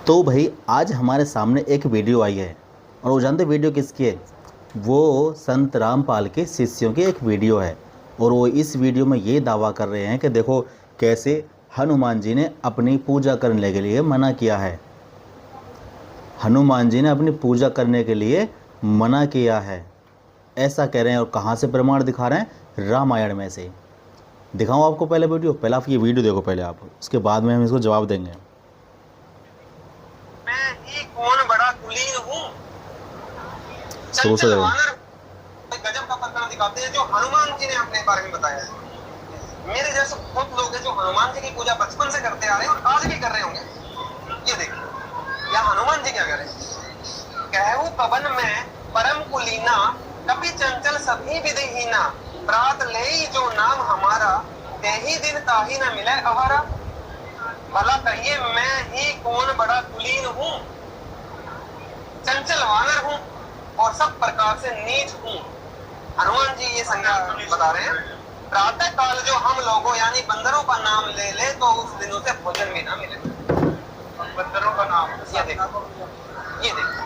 तो भाई आज हमारे सामने एक वीडियो आई है और वो जानते वीडियो किसकी है। वो संत रामपाल के शिष्यों की एक वीडियो है और वो इस वीडियो में ये दावा कर रहे हैं कि देखो कैसे हनुमान जी ने अपनी पूजा करने के लिए मना किया है। हनुमान जी ने अपनी पूजा करने के लिए मना किया है, ऐसा कह रहे हैं। और कहाँ से प्रमाण दिखा रहे हैं? रामायण में से। दिखाऊं आपको पहले वीडियो? पहले आप ये वीडियो देखो पहले आप, उसके बाद में हम इसको जवाब देंगे। मैं ही कौन बड़ा कुलीन हूँ, शुरू से देखो। गजब का प्रकरण दिखाते हैं जो हनुमान जी ने अपने बारे में बताया है। मेरे जैसे बहुत लोग हैं जो हनुमान जी की पूजा बचपन से करते आ रहे हैं और आज भी कर रहे होंगे। ये देखिए या हनुमान जी क्या करें। कहू पवन में परम कुलीना, कपि चंचल सभी विधिहीना, प्रात ले जो नाम हमारा, ते ही दिन ताही न मिले अवारा। भला कहिए मैं ही कौन बड़ा कुलीन हूँ, चंचल वानर हूँ और सब प्रकार से नीच हूँ। हनुमान जी ये संज्ञा बता रहे हैं। प्रातः काल जो हम लोगों यानी बंदरों का नाम ले ले तो उस दिन उसे भोजन भी ना मिले। बंदरों का नाम ये देखो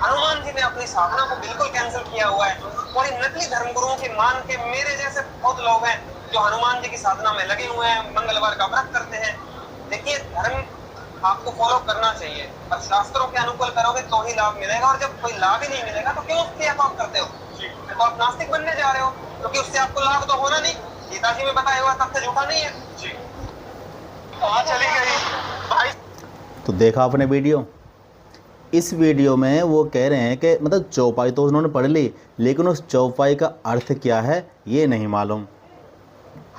हनुमान जी ने अपनी साधना को बिल्कुल कैंसिल किया हुआ है और इन नकली धर्मगुरुओं की मान के मेरे जैसे बहुत लोग हैं जो हनुमान जी की साधना में लगे हुए हैं, मंगलवार का व्रत करते हैं। देखिए धर्म आपको फॉलो करना चाहिए, पर शास्त्रों के अनुकूल करोगे तो ही लाभ मिलेगा और जब कोई लाभ ही नहीं मिलेगा तो क्यों उसकी आप करते हो? तो आप नास्तिक बनने जा रहे हो क्योंकि उससे आपको लाभ तो होना नहीं। गीता जी में बताया हुआ तथ्य झूठा नहीं है। चली गई भाई। तो देखा आपने वीडियो? इस वीडियो में वो कह रहे हैं कि मतलब चौपाई तो उन्होंने पढ़ ली, लेकिन उस चौपाई का अर्थ क्या है ये नहीं मालूम।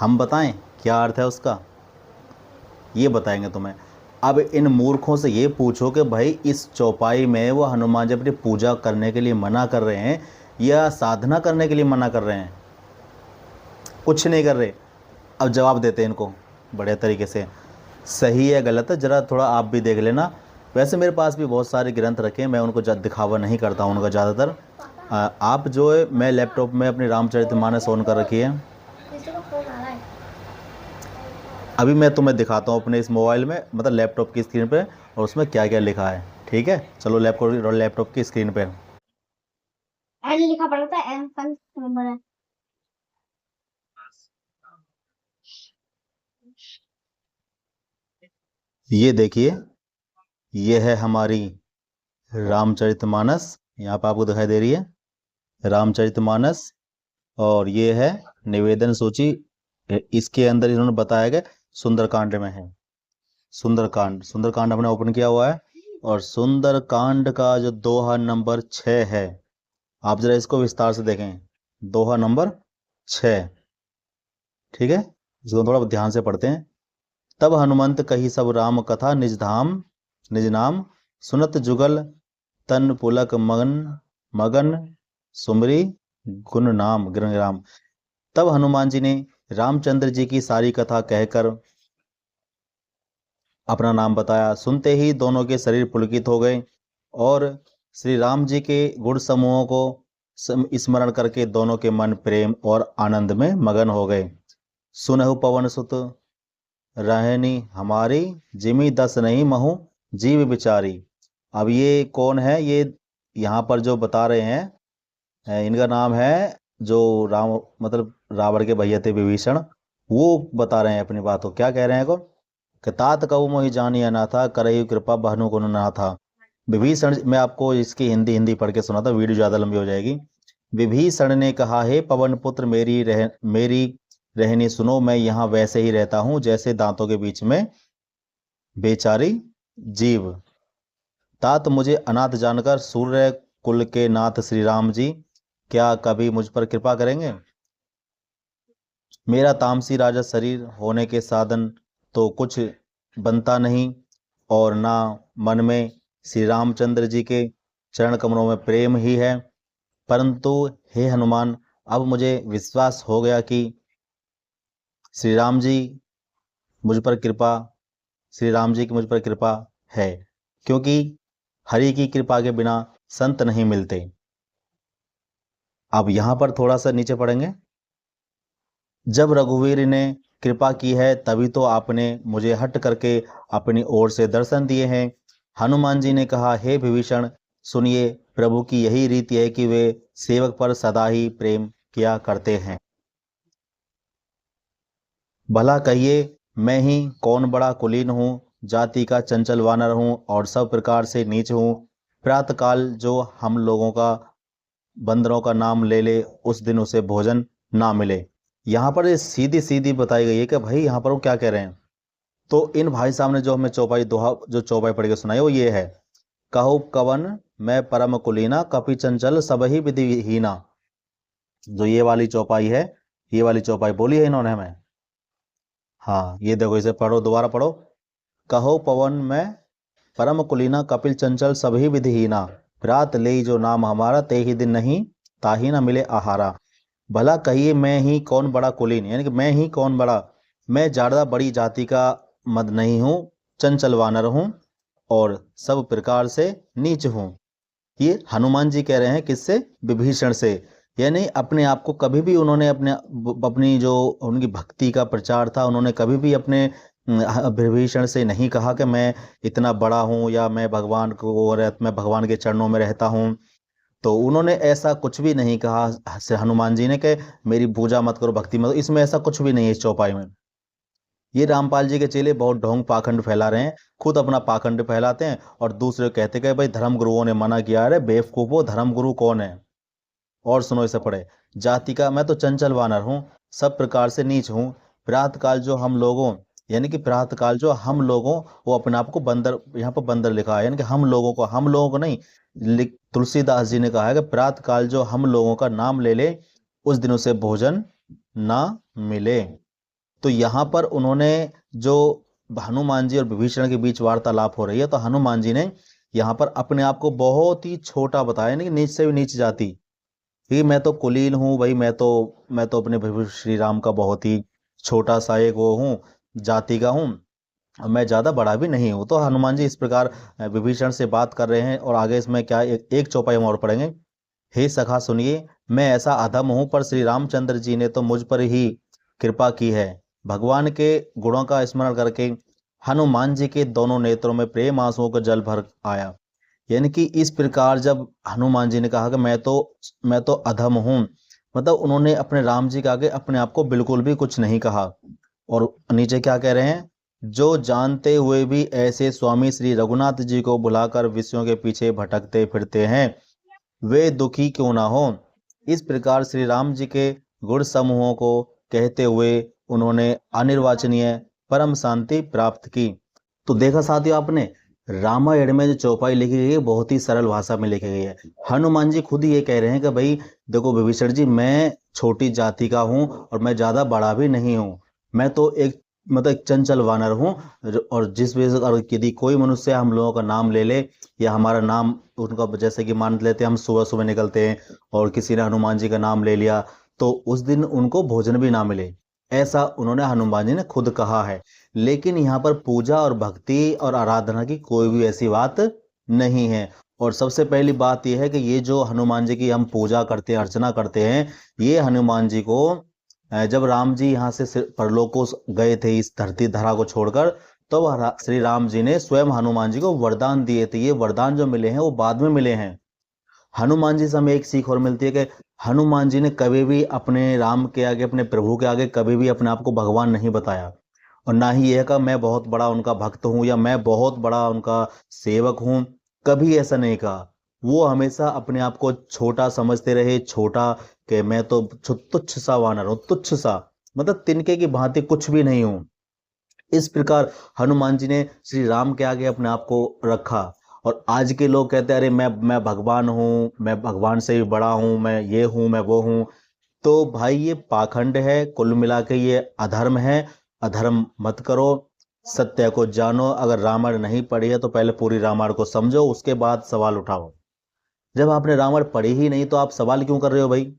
हम बताएं क्या अर्थ है उसका? ये बताएंगे तुम्हें। अब इन मूर्खों से ये पूछो कि भाई इस चौपाई में वो हनुमान जी अपनी पूजा करने के लिए मना कर रहे हैं या साधना करने के लिए मना कर रहे हैं? कुछ नहीं कर रहे। अब जवाब देते हैं इनको बड़े तरीके से। सही है गलत है ज़रा थोड़ा आप भी देख लेना। वैसे मेरे पास भी बहुत सारे ग्रंथ रखे हैं, मैं उनको दिखावा नहीं करता हूँ उनका ज़्यादातर। आप जो है मैं लैपटॉप में अपनी रामचरितमानस ऑन कर रखी है। अभी मैं तुम्हें दिखाता हूँ अपने इस मोबाइल में मतलब लैपटॉप की स्क्रीन पे और उसमें क्या क्या लिखा है। ठीक है चलो लैपटॉप की स्क्रीन पे एन लिखा पड़ा था, एन फन नंबर है। ये देखिए ये है हमारी रामचरितमानस, यहाँ पर आपको दिखाई दे रही है रामचरितमानस। और ये है निवेदन सूची। इसके अंदर इन्होंने बताया गया सुंदरकांड में है। सुंदरकांड हमने ओपन किया हुआ है और सुंदरकांड का जो दोहा नंबर 6 है, आप जरा इसको विस्तार से देखें। दोहा नंबर 6, ठीक है, इसको थोड़ा ध्यान से पढ़ते हैं। तब हनुमंत कही सब राम कथा निज धाम निज नाम, सुनत जुगल तन पुलक मगन मगन सुमरी गुण नाम राम। तब हनुमान जी ने रामचंद्र जी की सारी कथा कहकर अपना नाम बताया। सुनते ही दोनों के शरीर पुलकित हो गए और श्री राम जी के गुण समूहों को स्मरण करके दोनों के मन प्रेम और आनंद में मगन हो गए। सुनहु पवन सुत रहनी हमारी, जिमी दस नहीं महु जीव बिचारी। अब ये कौन है? ये यहाँ पर जो बता रहे हैं इनका नाम है जो राम मतलब रावण के भैया थे विभीषण, वो बता रहे हैं अपनी बात को। क्या कह रहे हैं को कि तात कहु मोहि जानिया ना था, करहि कृपा बहनु को ना था। विभीषण, मैं आपको इसकी हिंदी पढ़ के सुना था, वीडियो ज़्यादा लंबी हो जाएगी। विभीषण ने कहा है पवन पुत्र मेरी रहनी सुनो, मैं यहाँ वैसे ही रहता हूँ जैसे दांतों के बीच में बेचारी जीव। तात मुझे अनाथ जानकर सूर्य कुल के नाथ श्री राम जी क्या कभी मुझ पर कृपा करेंगे? मेरा तामसी राजा शरीर होने के साधन तो कुछ बनता नहीं और ना मन में श्री रामचंद्र जी के चरण कमलों में प्रेम ही है। परंतु हे हनुमान, अब मुझे विश्वास हो गया कि श्री राम जी की मुझ पर कृपा है, क्योंकि हरि की कृपा के बिना संत नहीं मिलते। अब यहां पर थोड़ा सा नीचे पढ़ेंगे। जब रघुवीर ने कृपा की है तभी तो आपने मुझे हट करके अपनी ओर से दर्शन दिए हैं। हनुमान जी ने कहा, हे विभीषण, सुनिए, प्रभु की यही रीति है कि वे सेवक पर सदा ही प्रेम किया करते हैं। भला कहिए, मैं ही कौन बड़ा कुलीन हूँ, जाति का चंचल वानर हूँ और सब प्रकार से नीच हूँ। प्रातःकाल जो हम लोगों का बंदरों का नाम ले ले, उस दिन उसे भोजन ना मिले। यहाँ पर ये सीधी सीधी बताई गई है कि भाई यहाँ पर वो क्या कह रहे हैं। तो इन भाई साहब ने जो हमें चौपाई दोहा जो चौपाई पढ़ के सुनाई वो ये है, कहो कवन मैं परम कुलीना, कपि चंचल सबहि विधिहीना। जो ये वाली चौपाई है, ये वाली चौपाई बोली है इन्होंने हमें। हाँ, ये देखो, इसे पढ़ो, दोबारा पढ़ो। कहो पवन में परम कुलीना, कपिल चंचल सभी विधिहीना। रात ले जो नाम हमारा, ते ही दिन नहीं ताही न मिले आहारा। भला कहिए, मैं ही कौन बड़ा कुलीन, यानी कि मैं ही कौन बड़ा, मैं ज्यादा बड़ी जाति का मद नहीं हूँ, चंचल वानर हूँ और सब प्रकार से नीच हूँ। ये हनुमान जी कह रहे हैं, किससे? विभीषण से। यानी अपने आप को कभी भी उन्होंने अपनी जो उनकी भक्ति का प्रचार था, उन्होंने कभी भी अपने विभीषण से नहीं कहा कि मैं इतना बड़ा हूँ या मैं भगवान को और मैं भगवान के चरणों में रहता हूँ। तो उन्होंने ऐसा कुछ भी नहीं कहा से हनुमान जी ने कि मेरी पूजा मत करो, भक्ति मत करो। इसमें ऐसा कुछ भी नहीं है इस चौपाई में। ये रामपाल जी के चेले बहुत ढोंग पाखंड फैला रहे हैं, खुद अपना पाखंड फैलाते हैं और दूसरे को कहते हैं कि भाई धर्म गुरुओं ने मना किया है। बेवकूफो, धर्म गुरु कौन है? और सुनो, इसे पढ़े। जाति का मैं तो चंचल वानर हूँ, सब प्रकार से नीच हूँ। प्रातःकाल जो हम लोगों, यानी कि प्रातःकाल जो हम लोगों, वो अपने आप को बंदर, यहाँ पर बंदर लिखा है, यानी कि हम लोगों को नहीं, तुलसीदास जी ने कहा है कि प्रातःकाल जो हम लोगों का नाम ले ले, उस दिन उसे भोजन ना मिले। तो यहाँ पर उन्होंने जो हनुमान जी और विभीषण के बीच वार्तालाप हो रही है, तो हनुमान जी ने यहाँ पर अपने आप को बहुत ही छोटा बताया, यानी कि नीच से भी नीच जाति, कि मैं तो कुलीन हूँ भाई, मैं तो अपने प्रभु श्री राम का बहुत ही छोटा सा एक वो हूँ, जाति का हूँ, मैं ज्यादा बड़ा भी नहीं हूँ। तो हनुमान जी इस प्रकार विभीषण से बात कर रहे हैं। और आगे इसमें क्या, एक चौपाई हम और पढ़ेंगे। हे सखा सुनिए, मैं ऐसा अधम हूँ, पर श्री रामचंद्र जी ने तो मुझ पर ही कृपा की है। भगवान के गुणों का स्मरण करके हनुमान जी के दोनों नेत्रों में प्रेम आंसुओं का जल भर आया। यानी कि इस प्रकार जब हनुमान जी ने कहा कि मैं तो अधम हूँ, मतलब उन्होंने अपने राम जी के आगे अपने आप को बिल्कुल भी कुछ नहीं कहा। और नीचे क्या कह रहे हैं, जो जानते हुए भी ऐसे स्वामी श्री रघुनाथ जी को बुलाकर विषयों के पीछे भटकते फिरते हैं, वे दुखी क्यों ना हो। इस प्रकार श्री राम जी के गुण समूहों को कहते हुए उन्होंने अनिर्वाचनीय परम शांति प्राप्त की। तो देखा साथियों आपने, रामायण में जो चौपाई लिखी गई है बहुत ही सरल भाषा में लिखी गई है। हनुमान जी खुद ये कह रहे हैं कि भाई देखो विभीषण जी, मैं छोटी जाति का हूँ और मैं ज्यादा बड़ा भी नहीं हूँ, मैं तो एक चंचल वानर हूँ। और जिस वजह से यदि कोई मनुष्य हम लोगों का नाम ले ले या हमारा नाम उनका, जैसे कि मान लेते हैं हम सुबह सुबह निकलते हैं और किसी ने हनुमान जी का नाम ले लिया, तो उस दिन उनको भोजन भी ना मिले, ऐसा उन्होंने हनुमान जी ने खुद कहा है। लेकिन यहाँ पर पूजा और भक्ति और आराधना की कोई भी ऐसी बात नहीं है। और सबसे पहली बात यह है कि ये जो हनुमान जी की हम पूजा करते हैं, अर्चना करते हैं, ये हनुमान जी को जब राम जी यहाँ से परलोक को गए थे इस धरती धरा को छोड़कर, तो श्री राम जी ने स्वयं हनुमान जी को वरदान दिए थे। ये वरदान जो मिले हैं वो बाद में मिले हैं। हनुमान जी से हमें एक सीख और मिलती है कि हनुमान जी ने कभी भी अपने राम के आगे, अपने प्रभु के आगे कभी भी अपने आप को भगवान नहीं बताया, और ना ही यह कहा मैं बहुत बड़ा उनका भक्त हूं या मैं बहुत बड़ा उनका सेवक हूं, कभी ऐसा नहीं कहा। वो हमेशा अपने आप को छोटा समझते रहे, छोटा, कि मैं तो तुच्छ सा वानर हूं, तुच्छ सा, मतलब तिनके की भांति कुछ भी नहीं हूं। इस प्रकार हनुमान जी ने श्री राम के आगे अपने आप को रखा। और आज के लोग कहते हैं अरे मैं भगवान हूँ, मैं भगवान से भी बड़ा हूँ, मैं ये हूँ, मैं वो हूँ। तो भाई ये पाखंड है, कुल मिला के ये अधर्म है। अधर्म मत करो, सत्य को जानो। अगर रामायण नहीं पढ़ी है तो पहले पूरी रामायण को समझो, उसके बाद सवाल उठाओ। जब आपने रामायण पढ़ी ही नहीं तो आप सवाल क्यों कर रहे हो भाई?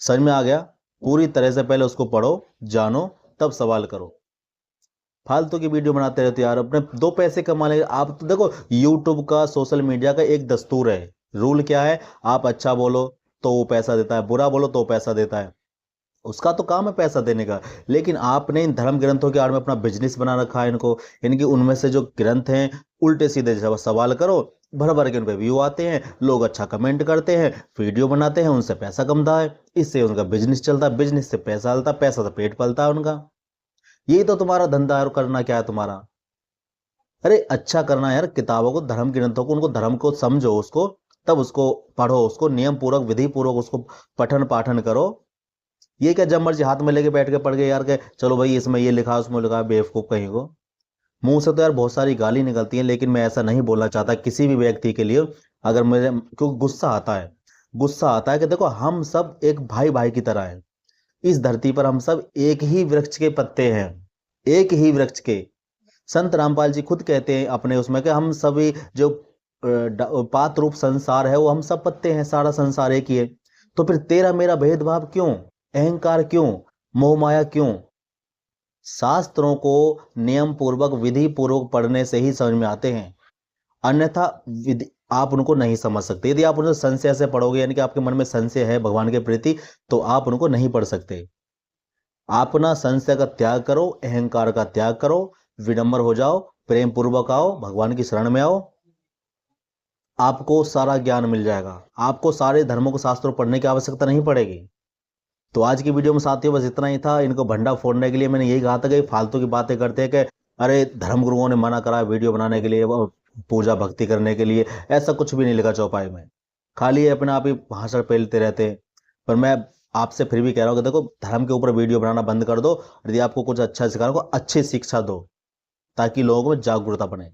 समझ में आ गया? पूरी तरह से पहले उसको पढ़ो, जानो, तब सवाल करो। फालतू की वीडियो बनाते रहते यार, अपने दो पैसे कमा लेंगे आप। तो देखो यूट्यूब का, सोशल मीडिया का एक दस्तूर है, रूल क्या है, आप अच्छा बोलो तो वो पैसा देता है, बुरा बोलो तो पैसा देता है। उसका तो काम है पैसा देने का। लेकिन आपने इन धर्म ग्रंथों के आड़ में अपना बिजनेस बना रखा है इनको। इनकी उनमें से जो ग्रंथ हैं उल्टे सीधे सवाल करो, भर भर के उन पे व्यू आते हैं, लोग अच्छा कमेंट करते हैं, वीडियो बनाते हैं, उनसे पैसा कमता है, इससे उनका बिजनेस चलता है, बिजनेस से पैसा आता है, पैसा से पेट पलता है उनका। यही तो तुम्हारा धंधा है। और करना क्या है तुम्हारा? अरे अच्छा करना है यार, किताबों को, धर्म ग्रंथों को, उनको धर्म को समझो, उसको तब उसको पढ़ो, उसको नियम पूर्वक विधि पूर्वक उसको पठन पाठन करो। ये क्या जब मर्जी हाथ में लेके बैठ के पढ़ गए यार के चलो भाई इसमें ये लिखा उसमें लिखा, बेवकूफ कहीं को। मुंह से तो यार बहुत सारी गाली निकलती है, लेकिन मैं ऐसा नहीं बोलना चाहता किसी भी व्यक्ति के लिए। अगर मुझे क्योंकि गुस्सा आता है कि देखो हम सब एक भाई भाई की तरह हैं। इस धरती पर हम सब एक ही वृक्ष के पत्ते हैं, एक ही वृक्ष के। संत रामपाल जी खुद कहते हैं अपने उसमें कि हम सभी जो पात रूप संसार है वो हम सब पत्ते हैं, सारा संसार एक ही है। तो फिर तेरा मेरा भेदभाव क्यों, अहंकार क्यों, मोह माया क्यों? शास्त्रों को नियम पूर्वक विधि पूर्वक पढ़ने से ही समझ में आते हैं, अन्यथा आप उनको नहीं समझ सकते। यदि आप उनको संशय से पढ़ोगे, यानी कि आपके मन में संशय है भगवान के प्रति, तो आप उनको नहीं पढ़ सकते। अपना संशय का त्याग करो, अहंकार का त्याग करो, विनम्र हो जाओ, प्रेम पूर्वक आओ, भगवान की शरण में आओ, आपको सारा ज्ञान मिल जाएगा। आपको सारे धर्मों को शास्त्रों पढ़ने की आवश्यकता नहीं पड़ेगी। तो आज की वीडियो में साथियों बस इतना ही था। इनको भंडा फोड़ने के लिए मैंने यही कहा था कि फालतू की बातें करते हैं कि अरे धर्म गुरुओं ने मना करा वीडियो बनाने के लिए, पूजा भक्ति करने के लिए। ऐसा कुछ भी नहीं लिखा चौपाई में, खाली अपने आप ही भाषण फैलते रहते हैं। पर मैं आपसे फिर भी कह रहा हूँ कि देखो धर्म के ऊपर वीडियो बनाना बंद कर दो। यदि आपको कुछ अच्छा सिखाना को अच्छी शिक्षा दो, ताकि लोगों में जागरूकता बने।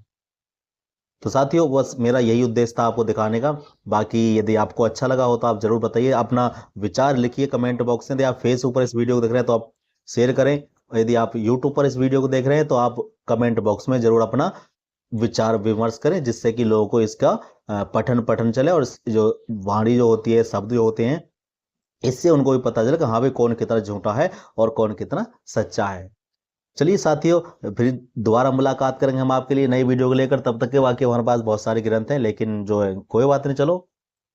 तो साथियों बस मेरा यही उद्देश्य था आपको दिखाने का। बाकी यदि आपको अच्छा लगा हो तो आप जरूर बताइए, अपना विचार लिखिए कमेंट बॉक्स में। यदि आप फेसबुक पर इस वीडियो को देख रहे हैं तो आप शेयर करें, और यदि आप यूट्यूब पर इस वीडियो को देख रहे हैं तो आप कमेंट बॉक्स में जरूर अपना विचार विमर्श करें, जिससे कि लोगों को इसका पठन चले, और जो वाणी जो होती है, शब्द जो होते हैं, इससे उनको भी पता चले कि हाँ भाई कौन कितना झूठा है और कौन कितना सच्चा है। चलिए साथियों, फिर दोबारा मुलाकात करेंगे हम आपके लिए नई वीडियो को लेकर। तब तक के वाकई हमारे पास बहुत सारे ग्रंथ हैं, लेकिन जो है कोई बात नहीं। चलो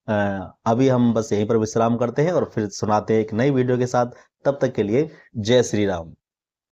अभी हम बस यहीं पर विश्राम करते हैं और फिर सुनाते हैं एक नई वीडियो के साथ। तब तक के लिए जय श्री राम।